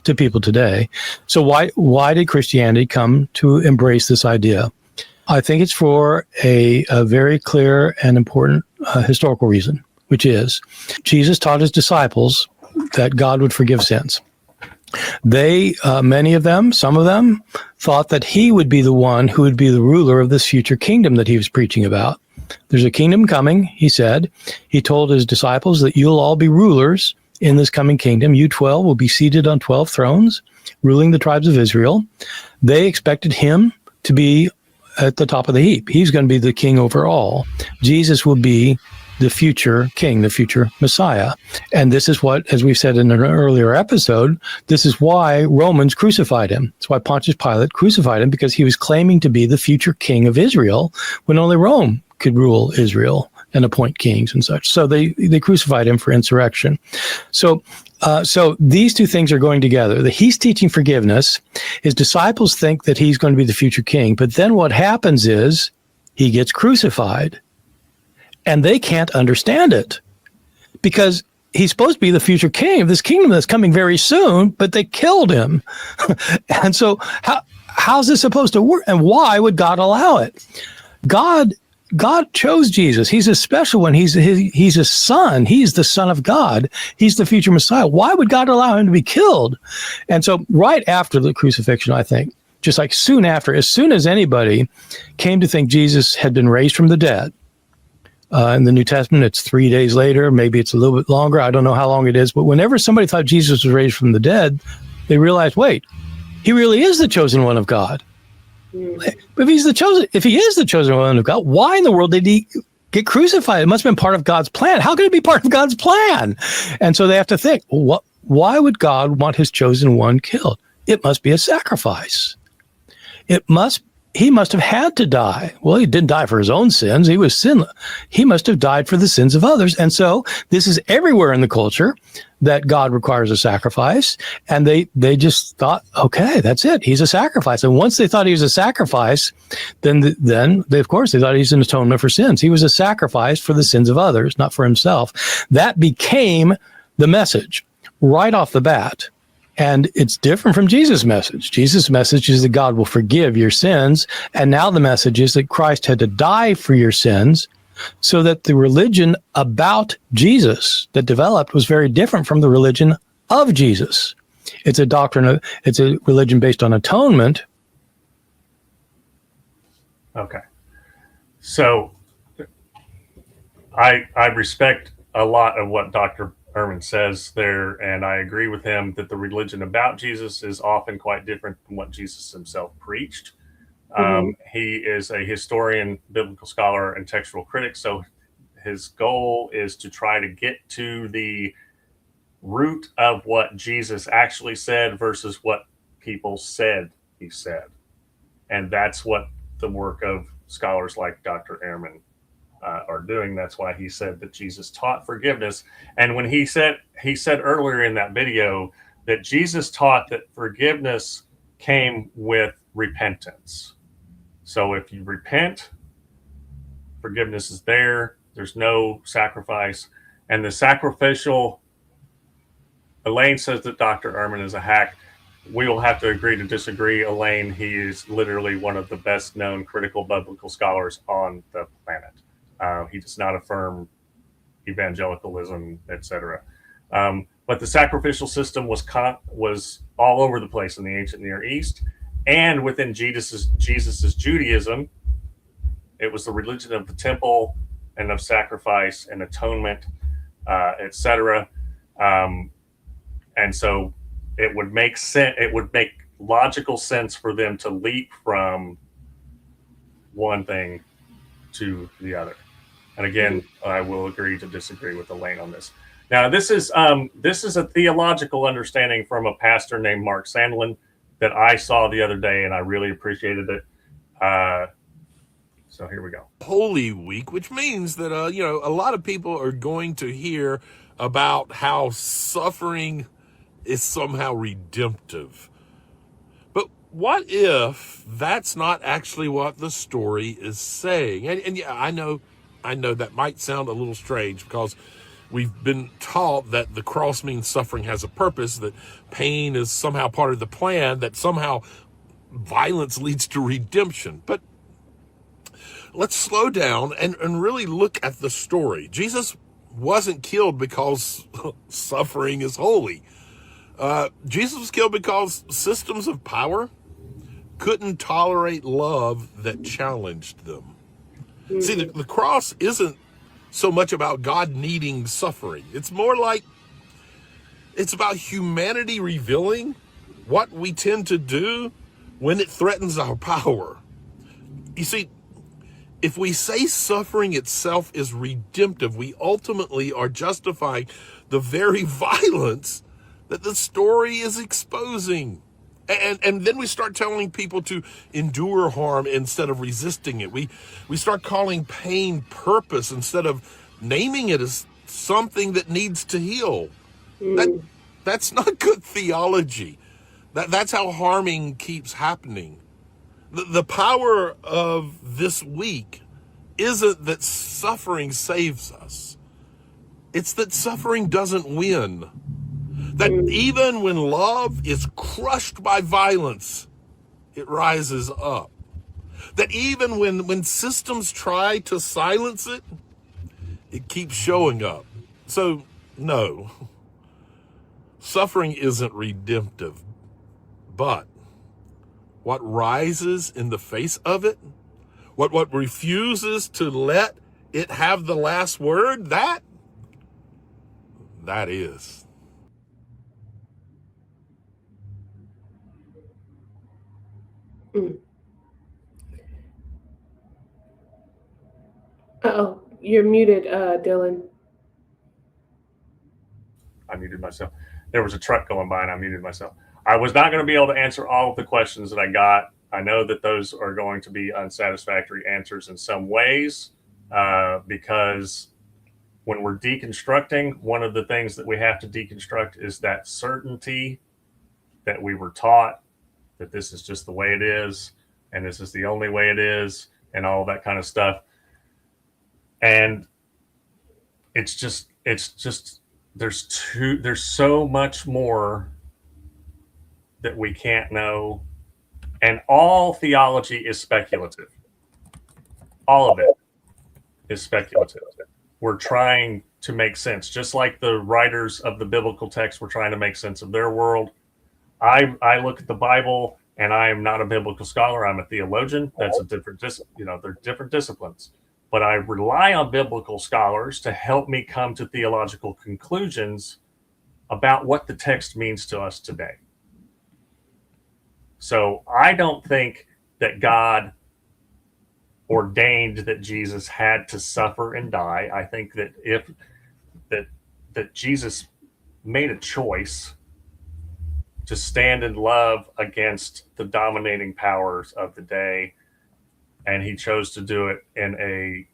to people today. So why did Christianity come to embrace this idea? I think it's for a very clear and important historical reason, which is Jesus taught his disciples that God would forgive sins. They, many of them, some of them, thought that he would be the one who would be the ruler of this future kingdom that he was preaching about. There's a kingdom coming, he said. He told his disciples that you'll all be rulers in this coming kingdom. You 12 will be seated on 12 thrones, ruling the tribes of Israel. They expected him to be at the top of the heap. He's going to be the king over all. Jesus will be the future king, the future Messiah. And this is what, as we've said in an earlier episode, this is why Romans crucified him. That's why Pontius Pilate crucified him, because he was claiming to be the future king of Israel when only Rome could rule Israel and appoint kings and such. So they crucified him for insurrection. So these two things are going together. He's teaching forgiveness. His disciples think that he's going to be the future king. But then what happens is he gets crucified. And they can't understand it because he's supposed to be the future king of this kingdom that's coming very soon, but they killed him. And so how's this supposed to work? And why would God allow it? God God chose Jesus. He's a special one. He's a son. He's the Son of God. He's the future Messiah. Why would God allow him to be killed? And so right after the crucifixion, I think, just like soon after, as soon as anybody came to think Jesus had been raised from the dead, in the New Testament, it's 3 days later. Maybe it's a little bit longer. I don't know how long it is. But whenever somebody thought Jesus was raised from the dead, they realized, wait, he really is the chosen one of God. But if he is the chosen one of God, why in the world did he get crucified? It must have been part of God's plan. How could it be part of God's plan? And so they have to think, well, why would God want his chosen one killed? It must be a sacrifice. He must have had to die. Well, he didn't die for his own sins. He was sinless. He must have died for the sins of others. And so this is everywhere in the culture that God requires a sacrifice. And they just thought, okay, that's it. He's a sacrifice. And once they thought he was a sacrifice, then they, of course, they thought he's an atonement for sins. He was a sacrifice for the sins of others, not for himself. That became the message right off the bat. And it's different from Jesus' message. Jesus' message is that God will forgive your sins. And now the message is that Christ had to die for your sins, so that the religion about Jesus that developed was very different from the religion of Jesus. It's a religion based on atonement. Okay. So I respect a lot of what Dr. Ehrman says there, and I agree with him that the religion about Jesus is often quite different from what Jesus himself preached. He is a historian, biblical scholar, and textual critic, so his goal is to try to get to the root of what Jesus actually said versus what people said he said. And that's what the work of scholars like Dr. Ehrman are doing. That's why he said that Jesus taught forgiveness. And when he said earlier in that video that Jesus taught that forgiveness came with repentance. So if you repent, forgiveness is there. There's no sacrifice. And the sacrificial, Elaine says that Dr. Ehrman is a hack. We will have to agree to disagree. Elaine, he is literally one of the best known critical biblical scholars on the planet. He does not affirm evangelicalism, etc. But the sacrificial system was all over the place in the ancient Near East, and within Jesus's Judaism, it was the religion of the temple and of sacrifice and atonement, etc. And so it would make sense. It would make logical sense for them to leap from one thing to the other. And again, I will agree to disagree with Elaine on this. Now, this is a theological understanding from a pastor named Mark Sandlin that I saw the other day, and I really appreciated it. So here we go. Holy Week, which means that a lot of people are going to hear about how suffering is somehow redemptive. But what if that's not actually what the story is saying? And yeah, I know that might sound a little strange because we've been taught that the cross means suffering has a purpose, that pain is somehow part of the plan, that somehow violence leads to redemption. But let's slow down and really look at the story. Jesus wasn't killed because suffering is holy. Jesus was killed because systems of power couldn't tolerate love that challenged them. See, the cross isn't so much about God needing suffering. It's more like it's about humanity revealing what we tend to do when it threatens our power. You see, if we say suffering itself is redemptive, we ultimately are justifying the very violence that the story is exposing. And then we start telling people to endure harm instead of resisting it. We start calling pain purpose instead of naming it as something that needs to heal. That's not good theology. That's how harming keeps happening. The power of this week isn't that suffering saves us. It's that suffering doesn't win. That even when love is crushed by violence, it rises up. That even when systems try to silence it, it keeps showing up. So, no, suffering isn't redemptive, but what rises in the face of it, what refuses to let it have the last word, that is. Oh, you're muted, Dillon. I muted myself. There was a truck going by and I muted myself. I was not going to be able to answer all of the questions that I got. I know that those are going to be unsatisfactory answers in some ways, because when we're deconstructing, one of the things that we have to deconstruct is that certainty that we were taught that this is just the way it is and this is the only way it is and all that kind of stuff. And it's just there's so much more that we can't know, and all theology is speculative. All of it is speculative. We're trying to make sense, just like the writers of the biblical text were trying to make sense of their world. I look at the Bible, and I am not a biblical scholar. I'm a theologian. That's a different they're different disciplines. But I rely on biblical scholars to help me come to theological conclusions about what the text means to us today. So I don't think that God ordained that Jesus had to suffer and die. I think that that Jesus made a choice to stand in love against the dominating powers of the day, and he chose to do it in a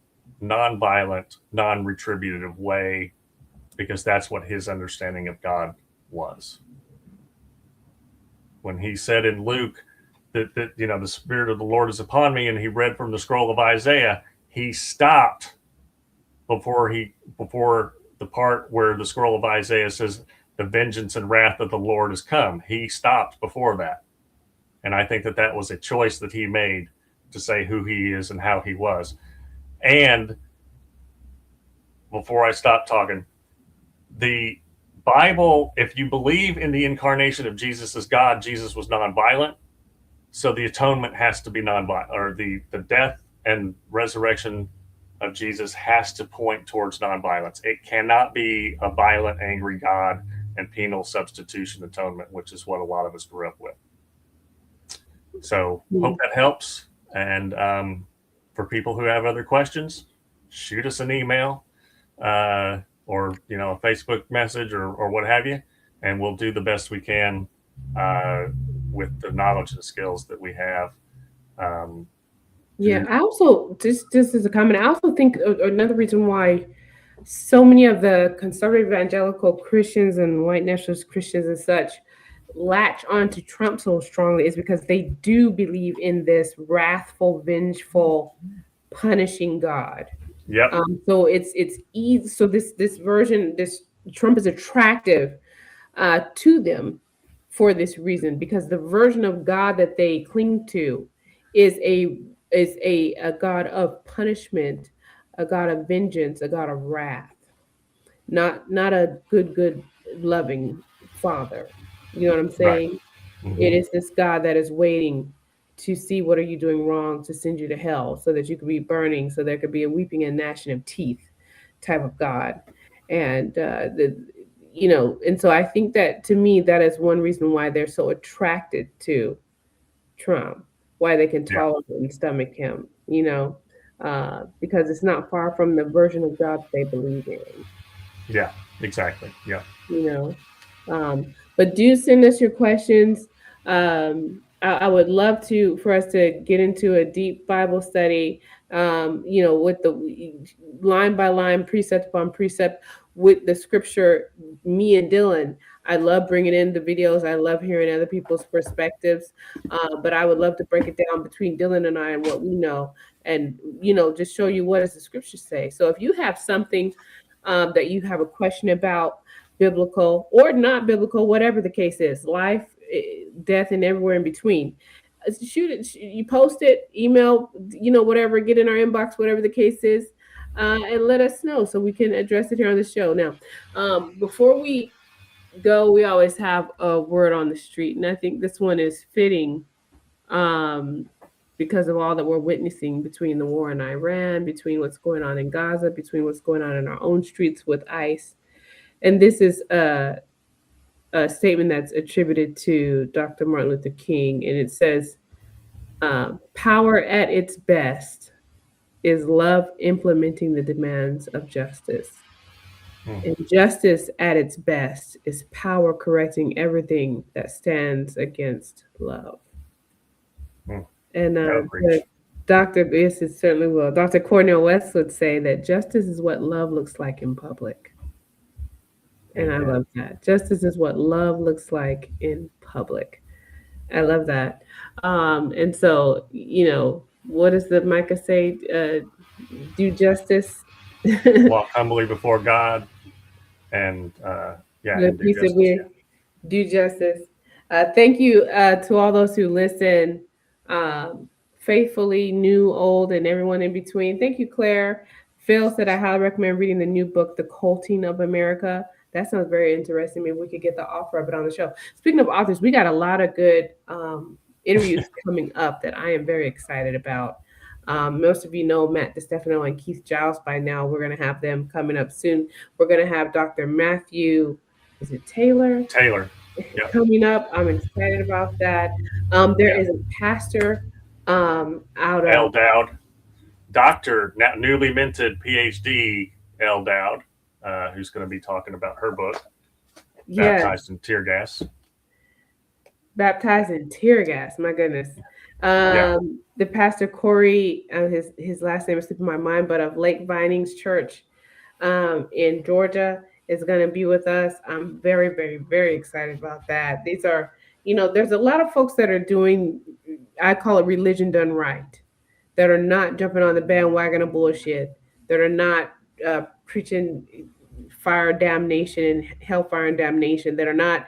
non-violent, non-retributive way because that's what his understanding of God was. When he said in Luke that the Spirit of the Lord is upon me, and he read from the scroll of Isaiah, he stopped before the part where the scroll of Isaiah says the vengeance and wrath of the Lord has come. He stopped before that. And I think that was a choice that he made to say who he is and how he was. And before I stop talking, the Bible, if you believe in the incarnation of Jesus as God, Jesus was nonviolent. So the atonement has to be nonviolent, or the death and resurrection of Jesus has to point towards nonviolence. It cannot be a violent, angry God and penal substitution atonement, which is what a lot of us grew up with. So hope that helps. And for people who have other questions, shoot us an email or a Facebook message or what have you, and we'll do the best we can with the knowledge and skills that we have. I also just as a comment, I also think another reason why so many of the conservative evangelical Christians and white nationalist Christians and such latch onto Trump so strongly is because they do believe in this wrathful, vengeful, punishing God. Yep. So it's easy. So this version, this Trump is attractive to them for this reason, because the version of God that they cling to is a God of punishment, a God of vengeance, a God of wrath, not a good loving father. You know what I'm saying? Right. Mm-hmm. It is this God that is waiting to see what are you doing wrong to send you to hell so that you could be burning, so there could be a weeping and gnashing of teeth type of God. And and so I think that, to me, that is one reason why they're so attracted to Trump, why they can tolerate and stomach him, because it's not far from the version of God they believe in. Yeah, exactly. Yeah. But do send us your questions. I would love for us to get into a deep Bible study, with the line by line, precept upon precept, with the scripture. Me and Dillon, I love bringing in the videos. I love hearing other people's perspectives. But I would love to break it down between Dillon and I and what we know, and just show you what does the scripture say. So if you have something that you have a question about, biblical or not biblical, whatever the case is, life, death, and everywhere in between, shoot it. You post it, email, whatever, get in our inbox, whatever the case is, and let us know so we can address it here on the show. Now, before we go, we always have a word on the street, and I think this one is fitting because of all that we're witnessing between the war in Iran, between what's going on in Gaza, between what's going on in our own streets with ICE. And this is a statement that's attributed to Dr. Martin Luther King, and it says, power at its best is love implementing the demands of justice. And justice at its best is power correcting everything that stands against love. And Dr. Yes, it certainly will. Dr. Cornel West would say that justice is what love looks like in public. And I love that. Justice is what love looks like in public. I love that. And so, what does the Micah say? Do justice. Walk humbly before God. And do justice. Thank you to all those who listen faithfully, new, old, and everyone in between. Thank you, Claire. Phil said, I highly recommend reading the new book, The Culting of America. That sounds very interesting. Maybe we could get the author of it on the show. Speaking of authors, we got a lot of good interviews coming up that I am very excited about. Most of you know Matt DeStefano and Keith Giles by now. We're going to have them coming up soon. We're going to have Dr. Matthew, is it Taylor? Taylor. Yep. Coming up. I'm excited about that. There is a pastor out of L. Dowd, Dr. Newly minted PhD L. Dowd, who's going to be talking about her book, Baptized in Tear Gas. Baptized in Tear Gas, my goodness. The pastor Corey, his last name is slipping my mind, but of Lake Vinings Church in Georgia is going to be with us. I'm very, very, very excited about that. These are, there's a lot of folks that are doing, I call it religion done right, that are not jumping on the bandwagon of bullshit, that are not preaching fire, damnation, and hellfire and damnation, that are not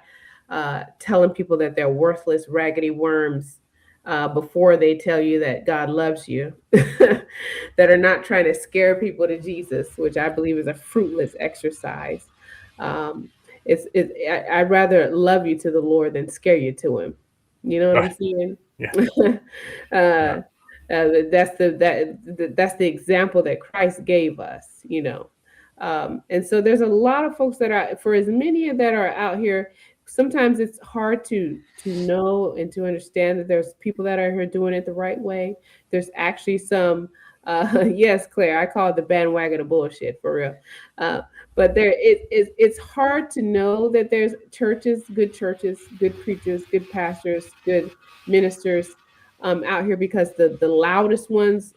telling people that they're worthless, raggedy worms before they tell you that God loves you, that are not trying to scare people to Jesus, which I believe is a fruitless exercise. I'd rather love you to the Lord than scare you to Him. You know what I'm saying? Yeah. That's the example that Christ gave us. And so there's a lot of folks that are, for as many that are out here, sometimes it's hard to know and to understand that there's people that are here doing it the right way. There's actually some, yes, Claire, I call it the bandwagon of bullshit, for real. But it's hard to know that there's churches, good preachers, good pastors, good ministers out here, because the loudest ones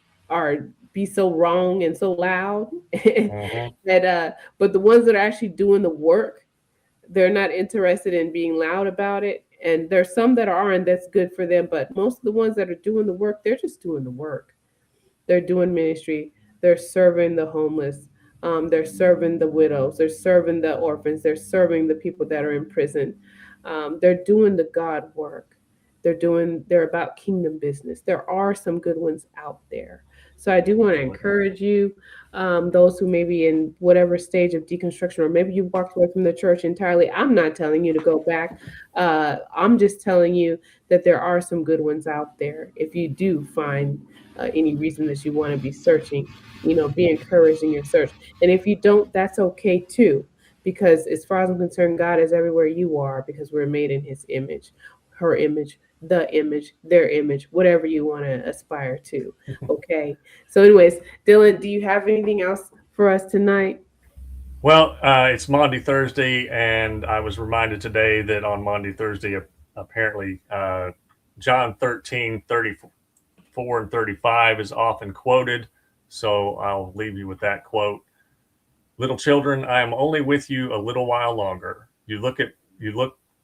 be so wrong and so loud that but the ones that are actually doing the work, they're not interested in being loud about it. And there's some that are, and that's good for them. But most of the ones that are doing the work, they're just doing the work. They're doing ministry. They're serving the homeless. They're serving the widows. They're serving the orphans. They're serving the people that are in prison. They're doing the God work. They're about kingdom business. There are some good ones out there. So I do want to encourage you, those who may be in whatever stage of deconstruction, or maybe you walked away from the church entirely. I'm not telling you to go back. I'm just telling you that there are some good ones out there. If you do find any reason that you want to be searching, be encouraged in your search. And if you don't, that's okay too, because as far as I'm concerned, God is everywhere you are, because we're made in His image, her image, the image, their image, whatever you want to aspire to. Okay. So anyways, Dillon, do you have anything else for us tonight? Well, it's Maundy Thursday, and I was reminded today that on Maundy Thursday, apparently John 13:34 and 35 is often quoted. So I'll leave you with that quote. Little children, I am only with you a little while longer.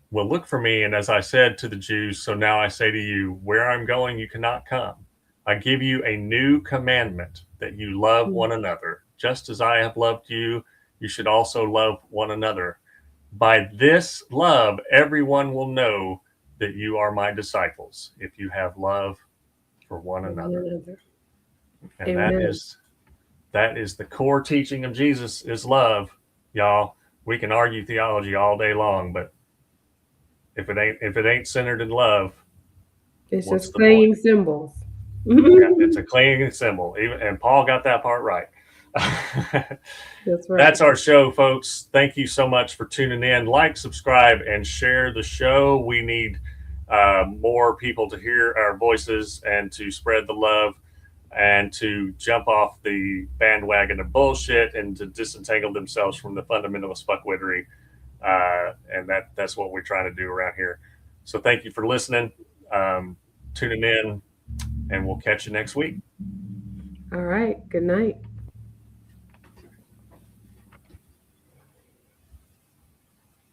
Look for me, and as I said to the Jews, so now I say to you, where I'm going, you cannot come. I give you a new commandment, that you love one another. Just as I have loved you, you should also love one another. By this love, everyone will know that you are my disciples if you have love for one another. And Amen. that is the core teaching of Jesus is love, y'all. We can argue theology all day long, but if it ain't centered in love, It's what's just the clanging point? cymbals. Yeah, it's a clanging symbol. And Paul got that part right. That's right. That's our show, folks. Thank you so much for tuning in. Like, subscribe, and share the show. We need more people to hear our voices and to spread the love and to jump off the bandwagon of bullshit and to disentangle themselves from the fundamentalist fuckwittery. And that's what we're trying to do around here. So thank you for listening, tuning in, and we'll catch you next week. All right. Good night.